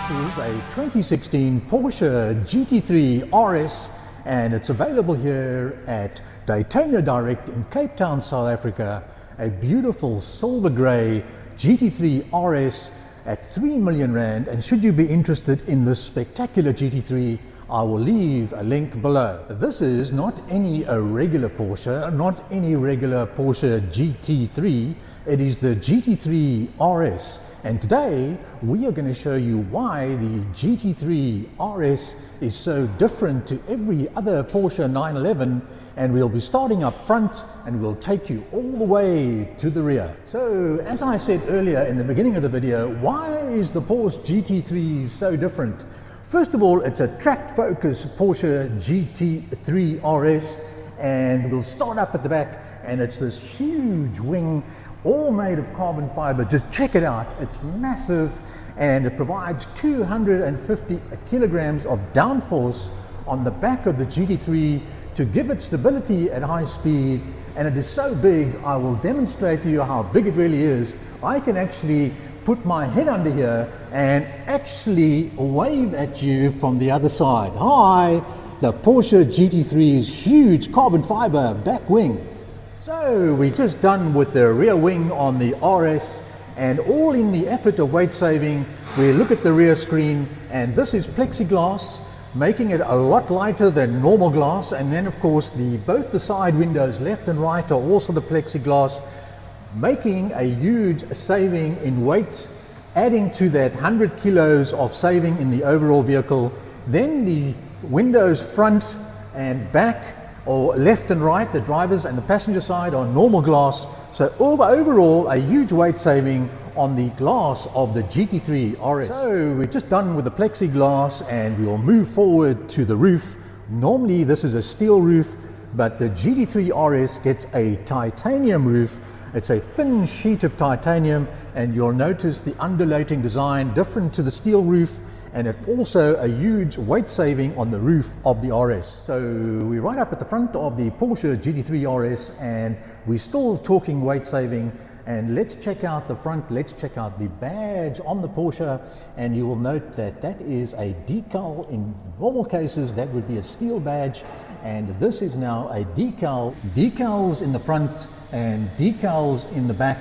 is a 2016 Porsche GT3 RS, and it's available here at Daytona Direct in Cape Town, South Africa. A beautiful silver grey GT3 RS at 3 million rand. And should you be interested in this spectacular GT3, I will leave a link below. This is not any regular Porsche, not any regular Porsche GT3. It is the GT3 RS. And today we are going to show you why the GT3 RS is so different to every other Porsche 911, and we'll be starting up front and we'll take you all the way to the rear. So as I said earlier in the beginning of the video, why is the Porsche GT3 so different? First of all, it's a track-focused Porsche GT3 RS, and we'll start up at the back, and it's this huge wing all made of carbon fiber. Just check it out, it's massive, and it provides 250 kilograms of downforce on the back of the GT3 to give it stability at high speed. And it is so big, I will demonstrate to you how big it really is. I can actually put my head under here and actually wave at you from the other side. Hi, the Porsche GT3's huge carbon fiber back wing. So we're just done with the rear wing on the RS, and all in the effort of weight saving, we look at the rear screen, and this is plexiglass, making it a lot lighter than normal glass. And then of course both the side windows left and right are also the plexiglass, making a huge saving in weight, adding to that 100 kilos of saving in the overall vehicle. Then the windows front and back, or left and right, the driver's and the passenger side, are normal glass. So overall a huge weight saving on the glass of the GT3 RS. So we're just done with the plexiglass and we'll move forward to the roof. Normally this is a steel roof, but the GT3 RS gets a titanium roof. It's a thin sheet of titanium, and you'll notice the undulating design different to the steel roof, and it's also a huge weight saving on the roof of the RS. So we're right up at the front of the Porsche GT3 RS, and we're still talking weight saving. And let's check out the front, let's check out the badge on the Porsche, and you will note that that is a decal. In normal cases that would be a steel badge, and this is now a decal. Decals in the front and decals in the back,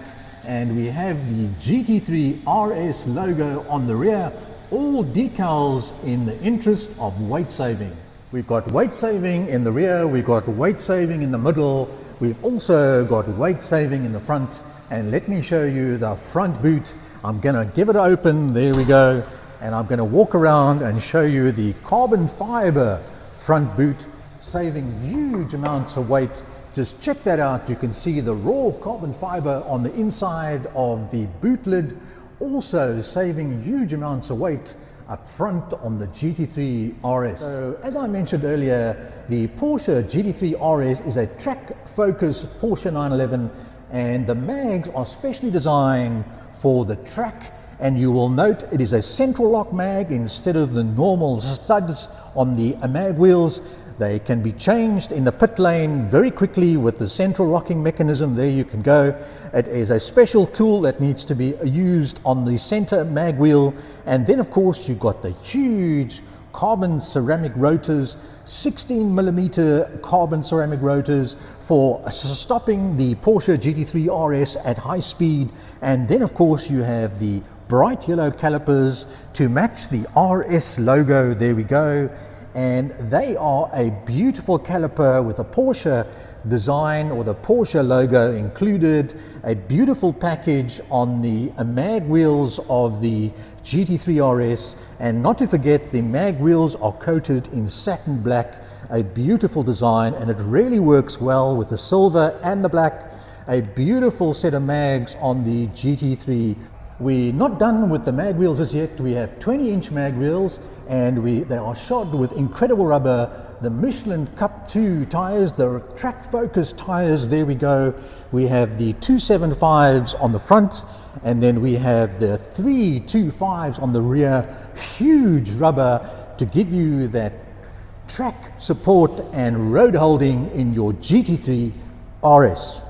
and we have the GT3 RS logo on the rear. All decals in the interest of weight saving. We've got weight saving in the rear, we've got weight saving in the middle, we've also got weight saving in the front. And let me show you the front boot. I'm gonna give it open, there we go, and I'm gonna walk around and show you the carbon fiber front boot, saving huge amounts of weight. Just check that out. You can see the raw carbon fiber on the inside of the boot lid, also saving huge amounts of weight up front on the GT3 RS. So as I mentioned earlier, the Porsche GT3 RS is a track-focused Porsche 911, and the mags are specially designed for the track. And you will note it is a central lock mag instead of the normal studs on the mag wheels. They can be changed in the pit lane very quickly with the central locking mechanism. There you can go. It is a special tool that needs to be used on the center mag wheel. And then of course you've got the huge carbon ceramic rotors, 16mm carbon ceramic rotors for stopping the Porsche GT3 RS at high speed. And then of course you have the bright yellow calipers to match the RS logo. There we go. And they are a beautiful caliper with a Porsche design or the Porsche logo included. A beautiful package on the mag wheels of the GT3 RS, and not to forget the mag wheels are coated in satin black. A beautiful design, and it really works well with the silver and the black. A beautiful set of mags on the GT3. We're not done with the mag wheels as yet. We have 20-inch mag wheels, and they are shod with incredible rubber. The Michelin Cup 2 tires, the track-focused tires, there we go. We have the 275s on the front, and then we have the 325s on the rear. Huge rubber to give you that track support and road holding in your GT3 RS.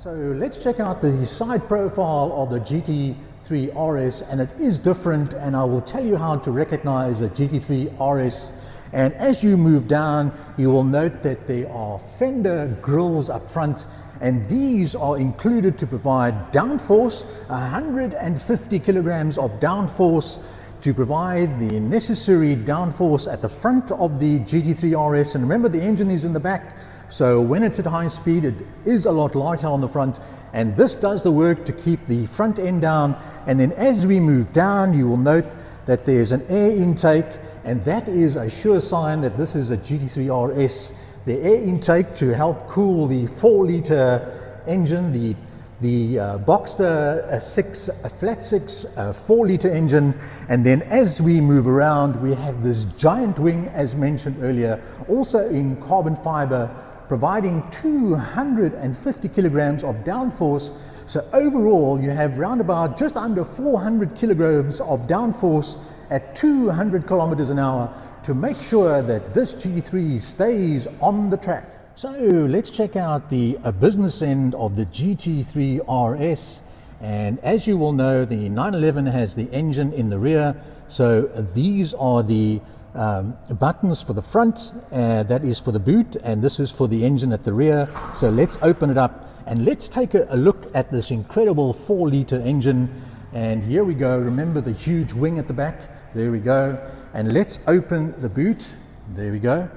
So let's check out the side profile of the GT3 GT3 RS, and it is different, and I will tell you how to recognize a GT3 RS. And as you move down, you will note that there are fender grills up front, and these are included to provide downforce, 150 kilograms of downforce, to provide the necessary downforce at the front of the GT3 RS. And remember, the engine is in the back, so when it's at high speed, it is a lot lighter on the front, and this does the work to keep the front end down. And then as we move down, you will note that there's an air intake, and that is a sure sign that this is a GT3 RS. The air intake to help cool the 4-liter engine, the Boxster a flat 6 4-liter engine. And then as we move around, we have this giant wing, as mentioned earlier, also in carbon fiber, providing 250 kilograms of downforce. So overall, you have round about just under 400 kilograms of downforce at 200 kilometers an hour to make sure that this GT3 stays on the track. So let's check out the business end of the GT3 RS. And as you will know, the 911 has the engine in the rear. So these are the buttons for the front, that is for the boot, and this is for the engine at the rear. So let's open it up and let's take a look at this incredible 4-liter engine. And here we go. Remember the huge wing at the back? There we go. And let's open the boot. There we go.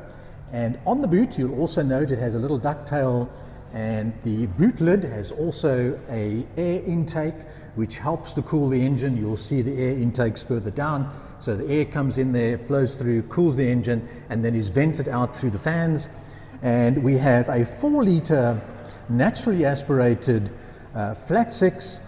And on the boot, you'll also note it has a little ducktail, and the boot lid has also a air intake which helps to cool the engine. You'll see the air intakes further down. So the air comes in there, flows through, cools the engine, and then is vented out through the fans. And we have a 4-liter naturally aspirated flat 6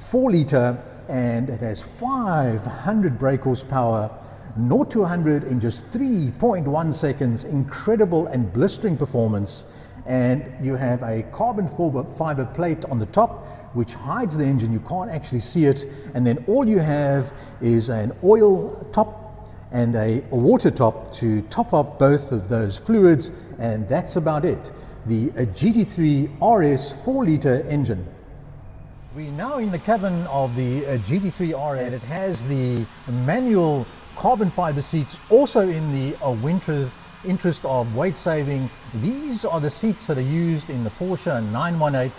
4-liter, and it has 500 brake horsepower, 0 to 100 in just 3.1 seconds. Incredible and blistering performance. And you have a carbon fiber plate on the top which hides the engine. You can't actually see it, and then all you have is an oil top and a water top to top up both of those fluids, and that's about it. The GT3 RS 4-liter engine. We're now in the cabin of the GT3 RS, and it has the manual carbon fiber seats, also in the interest of weight saving. These are the seats that are used in the Porsche 918,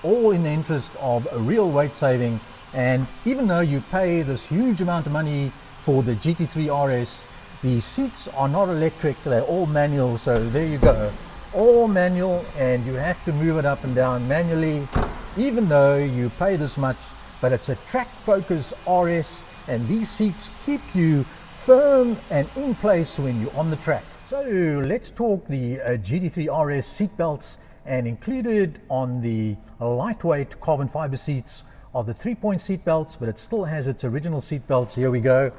all in the interest of a real weight saving. And even though you pay this huge amount of money for the GT3 RS, the seats are not electric, they're all manual. So there you go, all manual, and you have to move it up and down manually, even though you pay this much. But it's a track focus RS, and these seats keep you firm and in place when you're on the track. So let's talk the GT3 RS seat belts. And included on the lightweight carbon fiber seats are the 3-point seat belts, but it still has its original seat belts. Here we go.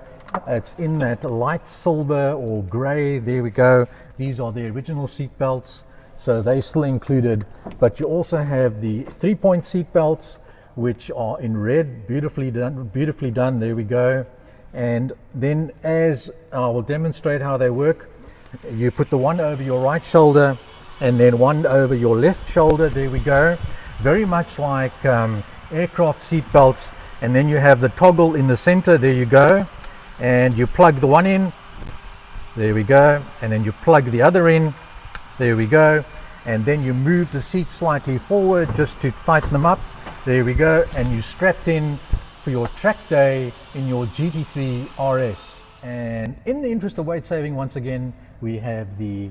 It's in that light silver or gray. There we go. These are the original seat belts, so they still included. But you also have the 3-point seat belts, which are in red. Beautifully done, beautifully done. There we go. And then, as I will demonstrate how they work, you put the one over your right shoulder and then one over your left shoulder. There we go. Very much like aircraft seat belts. And then you have the toggle in the center. There you go. And you plug the one in. There we go. And then you plug the other in. There we go. And then you move the seat slightly forward just to tighten them up. There we go. And you strapped in for your track day in your GT3 RS. And in the interest of weight saving, once again, we have the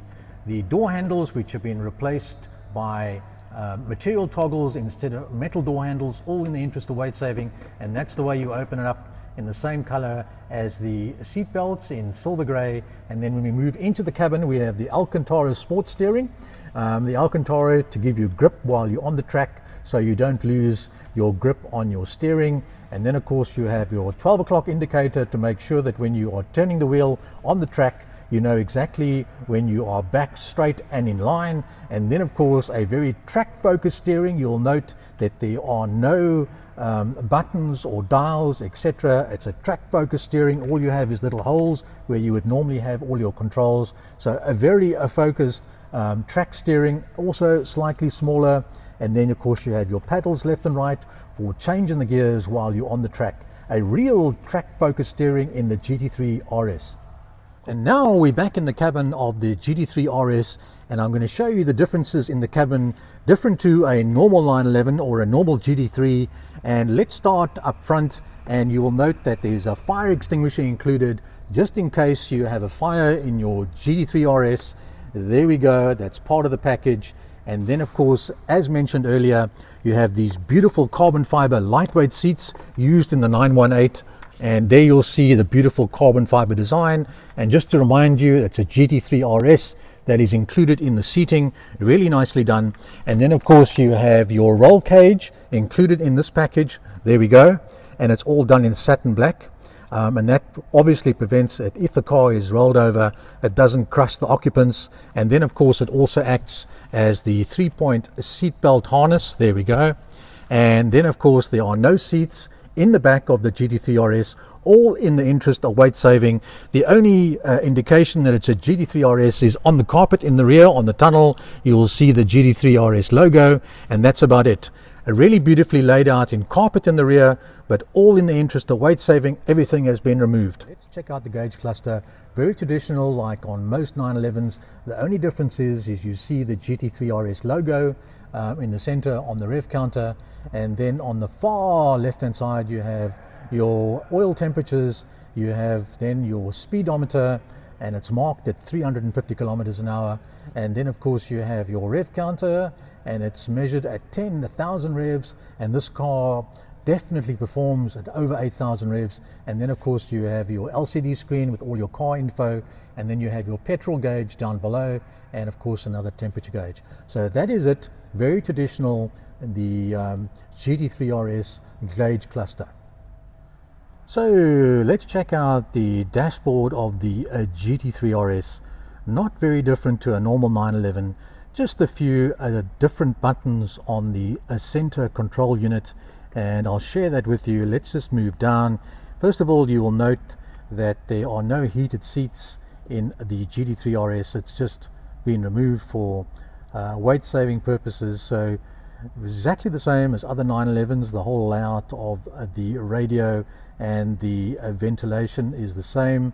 door handles, which have been replaced by material toggles instead of metal door handles, all in the interest of weight saving. And that's the way you open it up, in the same color as the seat belts in silver gray. And then when we move into the cabin, we have the Alcantara sport steering. The Alcantara to give you grip while you're on the track, so you don't lose your grip on your steering. And then of course you have your 12 o'clock indicator to make sure that when you are turning the wheel on the track, you know exactly when you are back straight and in line. And then of course a very track focused steering. You'll note that there are no buttons or dials, etc. It's a track focused steering. All you have is little holes where you would normally have all your controls. So a very focused track steering, also slightly smaller. And then of course you have your paddles left and right for changing the gears while you're on the track. a real track focus steering in the GT3 RS. And now we're back in the cabin of the GT3 RS, and I'm going to show you the differences in the cabin, different to a normal 911 or a normal GT3. And let's start up front, and you will note that there's a fire extinguisher included just in case you have a fire in your GT3 RS. There we go, that's part of the package. And then of course, as mentioned earlier, you have these beautiful carbon fiber lightweight seats used in the 918, and there you'll see the beautiful carbon fiber design. And just to remind you, it's a GT3 RS that is included in the seating, really nicely done. And then of course you have your roll cage included in this package. There we go, and it's all done in satin black. And that obviously prevents it, if the car is rolled over, it doesn't crush the occupants. And then of course it also acts as the 3-point seat belt harness. There we go. And then of course there are no seats in the back of the GT3 RS, all in the interest of weight saving. The only indication that it's a GT3 RS is on the carpet in the rear, on the tunnel. You will see the GT3 RS logo, and that's about it. Really beautifully laid out in carpet in the rear, but all in the interest of weight saving. Everything has been removed. Let's check out the gauge cluster. Very traditional, like on most 911s. The only difference is you see the GT3 RS logo in the center on the rev counter, and then on the far left hand side you have your oil temperatures, you have then your speedometer, and it's marked at 350 kilometers an hour. And then of course you have your rev counter, and it's measured at 10,000 revs, and this car definitely performs at over 8,000 revs. And then of course you have your LCD screen with all your car info, and then you have your petrol gauge down below, and of course another temperature gauge. So that is it, very traditional, the GT3 RS gauge cluster. So let's check out the dashboard of the GT3 RS. Not very different to a normal 911, just a few different buttons on the center control unit, and I'll share that with you. Let's just move down. First of all, you will note that there are no heated seats in the GT3 RS. It's just been removed for weight saving purposes. So exactly the same as other 911s. The whole layout of the radio and the ventilation is the same,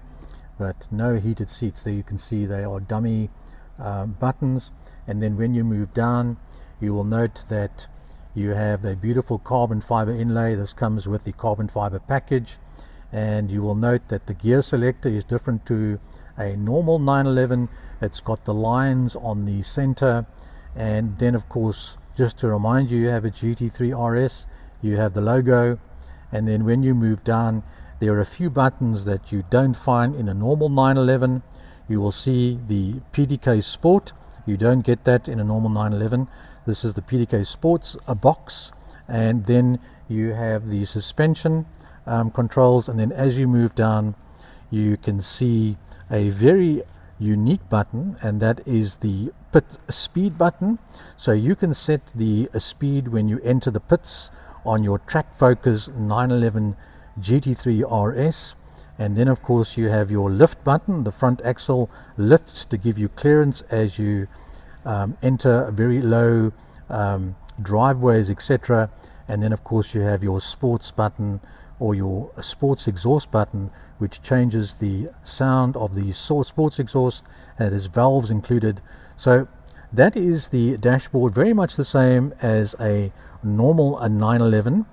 but no heated seats. There you can see they are dummy buttons. And then when you move down, you will note that you have a beautiful carbon fiber inlay. This comes with the carbon fiber package. And you will note that the gear selector is different to a normal 911. It's got the lines on the center. And then of course, just to remind you, you have a GT3 RS, you have the logo. And then when you move down, there are a few buttons that you don't find in a normal 911. You will see the PDK Sport. You don't get that in a normal 911. This is the PDK Sports box. And then you have the suspension controls. And then as you move down, you can see a very unique button, and that is the pit speed button. So you can set the speed when you enter the pits on your track focus 911 GT3 RS. And then of course you have your lift button. The front axle lifts to give you clearance as you enter very low driveways, etc. And then of course you have your sports button, or your sports exhaust button, which changes the sound of the sports exhaust, and there's valves included. So that is the dashboard, very much the same as a normal 911,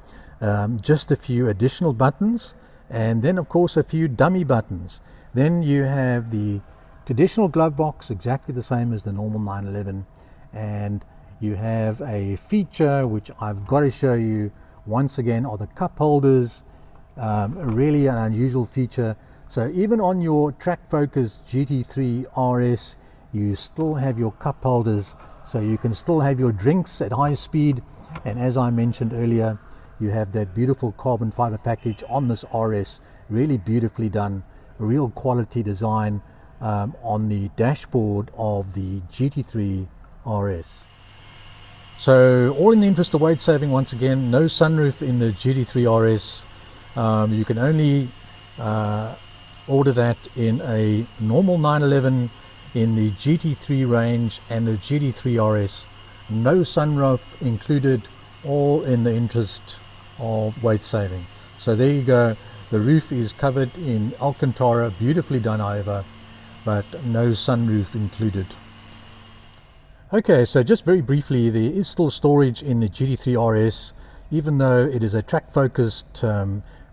just a few additional buttons, and then of course a few dummy buttons. Then you have the traditional glove box, exactly the same as the normal 911, and you have a feature which I've got to show you once again, are the cup holders. Really an unusual feature. So even on your track focus GT3 RS, you still have your cup holders, so you can still have your drinks at high speed. And as I mentioned earlier, you have that beautiful carbon fiber package on this RS, really beautifully done, real quality design on the dashboard of the GT3 RS. So all in the interest of weight saving, once again, no sunroof in the GT3 RS. You can only order that in a normal 911, in the GT3 range and the GT3 RS. No sunroof included, all in the interest of weight saving. So there you go. The roof is covered in Alcantara, beautifully done over, but no sunroof included. Okay, so just very briefly, there is still storage in the GT3 RS. Even though it is a track-focused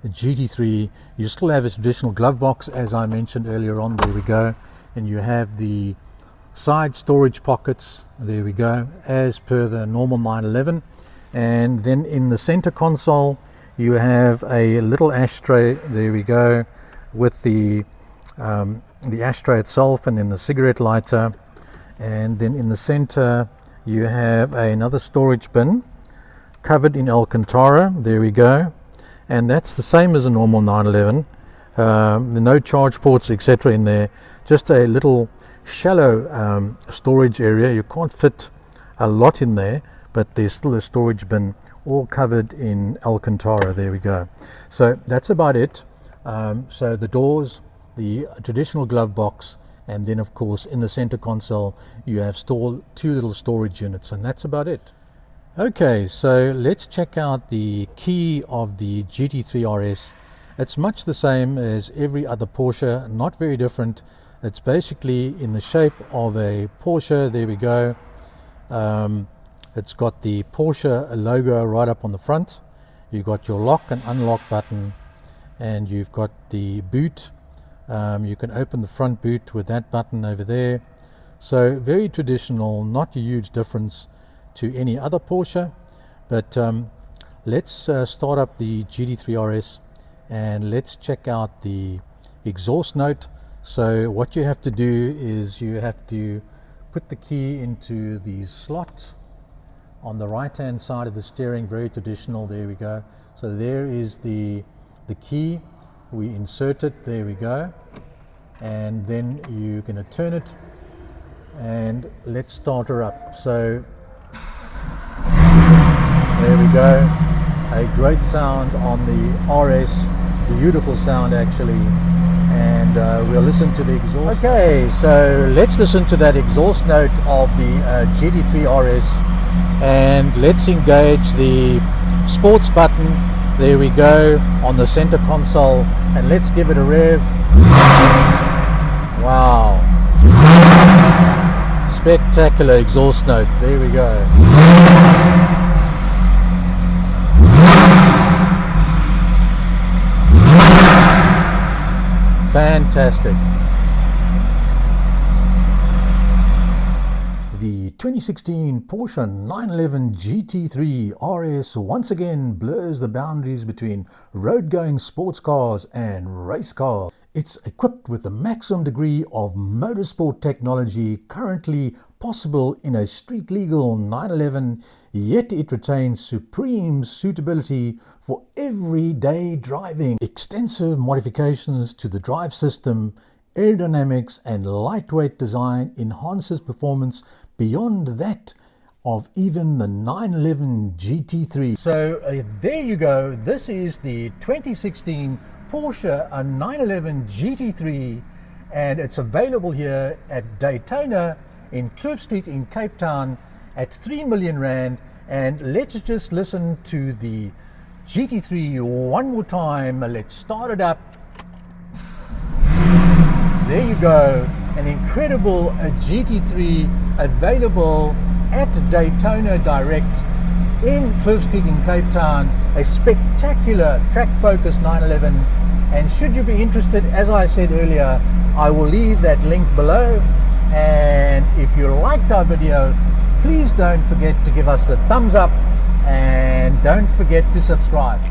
GT3, you still have a traditional glove box, as I mentioned earlier on. There we go. And you have the side storage pockets, there we go, as per the normal 911. And then in the center console, you have a little ashtray, there we go, with the ashtray itself, and then the cigarette lighter. And then in the center you have another storage bin covered in Alcantara, there we go, and that's the same as a normal 911. No charge ports etc. in there, just a little shallow storage area. You can't fit a lot in there, but there's still a storage bin, all covered in Alcantara, there we go. So that's about it. So the doors, the traditional glove box, and then of course in the center console you have two little storage units, and that's about it. Okay, so let's check out the key of the GT3 RS. It's much the same as every other Porsche, not very different. It's basically in the shape of a Porsche, there we go. It's got the Porsche logo right up on the front. You've got your lock and unlock button, and you've got the boot. You can open the front boot with that button over there. So very traditional, not a huge difference to any other Porsche. But let's start up the GT3 RS and let's check out the exhaust note. So what you have to do is you have to put the key into the slot on the right hand side of the steering, very traditional, there we go. So there is the key, we insert it, there we go, and then you're going to turn it, and let's start her up. So there we go, a great sound on the RS, beautiful sound actually. And we'll listen to the exhaust. Okay, so let's listen to that exhaust note of the GT3 RS, and let's engage the sports button, there we go, on the center console, and let's give it a rev. Wow, spectacular exhaust note, there we go. Fantastic. The 2016 Porsche 911 GT3 RS once again blurs the boundaries between road-going sports cars and race cars. It's equipped with the maximum degree of motorsport technology currently possible in a street-legal 911, yet it retains supreme suitability for everyday driving. Extensive modifications to the drive system, aerodynamics and lightweight design enhances performance beyond that of even the 911 GT3. So there you go, this is the 2016 Porsche 911 GT3, and it's available here at Daytona in Kloof Street in Cape Town at 3 million rand. And let's just listen to the GT3 one more time. Let's start it up. There you go, an incredible GT3 available at Daytona Direct in Kloof Street in Cape Town, a spectacular track-focused 911. And should you be interested, as I said earlier, I will leave that link below. And if you liked our video, please don't forget to give us the thumbs up and don't forget to subscribe.